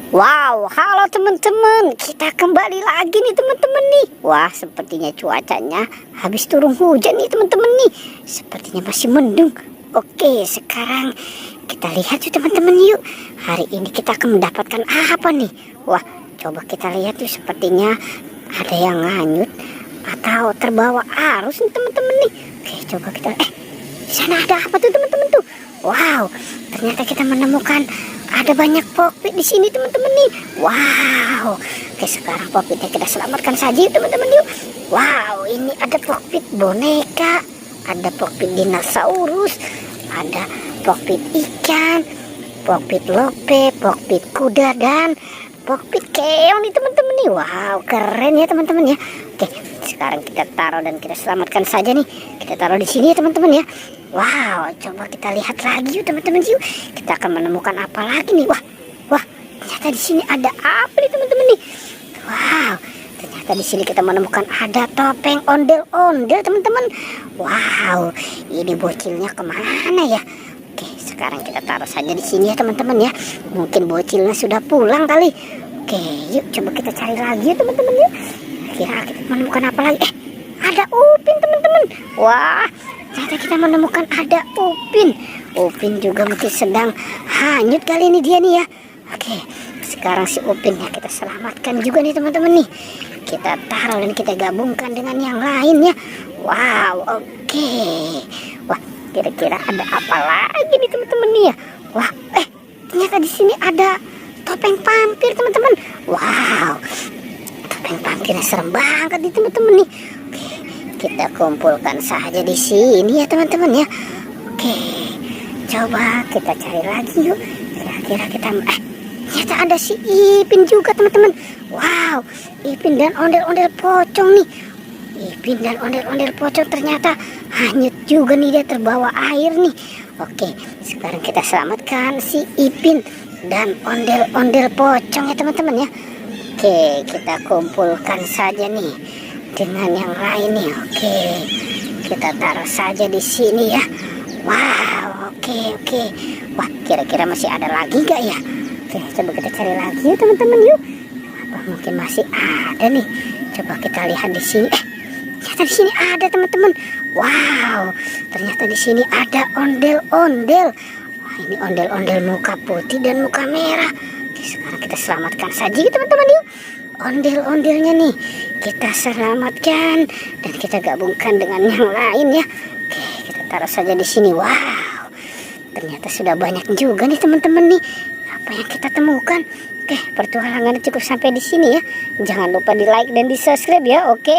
Wow, halo teman-teman, kita kembali lagi nih teman-teman nih. Wah, sepertinya cuacanya habis turun hujan nih teman-teman nih. Sepertinya masih mendung. Oke, sekarang kita lihat yuk teman-teman yuk. Hari ini kita akan mendapatkan apa nih? Wah, coba kita lihat yuk, sepertinya ada yang nganyut atau terbawa arus nih teman-teman nih. Oke, coba kita di sana ada apa tuh teman-teman tuh? Wow, ternyata kita menemukan ada banyak kokpit di sini teman-teman nih. Wow. Oke, sekarang kokpitnya kita selamatkan saja yuk teman-teman yuk. Wow, ini ada kokpit boneka, ada kokpit dinosaurus, ada kokpit ikan, kokpit lope, kokpit kuda, dan kokpit keong nih teman-teman nih. Wow, keren ya teman-teman ya. Oke, sekarang kita taruh dan kita selamatkan saja nih. Kita taruh di sini ya teman-teman ya. Wow, coba kita lihat lagi yuk teman-teman yuk. Kita akan menemukan apa lagi nih? Wah, ternyata di sini ada apa nih teman-teman nih? Wow, ternyata di sini kita menemukan ada topeng ondel-ondel teman-teman. Wow, ini bocilnya kemana ya? Oke, sekarang kita taruh saja di sini ya teman-teman ya. Mungkin bocilnya sudah pulang kali. Oke, yuk coba kita cari lagi ya teman-teman yuk. Kira kita menemukan apa lagi? Ada Upin teman-teman. Wah, ternyata kita menemukan ada Upin. Upin juga mungkin sedang hanyut kali ini dia nih ya. Oke, sekarang si Upin ya kita selamatkan juga nih teman-teman nih. Kita taruh dan kita gabungkan dengan yang lainnya. Wow, oke. Wah, kira-kira ada apa lagi nih teman-teman nih ya? Wah, ternyata di sini ada topeng vampir teman-teman. Wow, topeng vampirnya serem banget nih teman-teman nih. Oke, kita kumpulkan saja di sini ya teman-teman ya. Oke, coba kita cari lagi yuk. Kira-kira kita ternyata ada si Ipin juga teman-teman. Wow, Ipin dan ondel-ondel pocong nih. Ipin dan ondel-ondel pocong ternyata hanyut juga nih, dia terbawa air nih. Oke, sekarang kita selamatkan si Ipin dan ondel-ondel pocong ya teman-teman ya. Oke, kita kumpulkan saja nih dengan yang lain nih. Oke, kita taruh saja di sini ya. Wow, oke. Wah, kira-kira masih ada lagi gak ya? Oke, coba kita cari lagi ya teman-teman yuk. Apa mungkin masih ada nih? Coba kita lihat di sini. Ternyata di sini ada teman-teman. Wow, ternyata di sini ada ondel-ondel. Wah, ini ondel-ondel muka putih dan muka merah. Oke, sekarang kita selamatkan saja ya teman-teman yuk. Ondel-ondelnya nih kita selamatkan dan kita gabungkan dengan yang lain ya. Oke, kita taruh saja di sini. Wow, ternyata sudah banyak juga nih teman-teman nih apa yang kita temukan. Oke, pertualangan cukup sampai di sini ya. Jangan lupa di like dan di subscribe ya. Oke.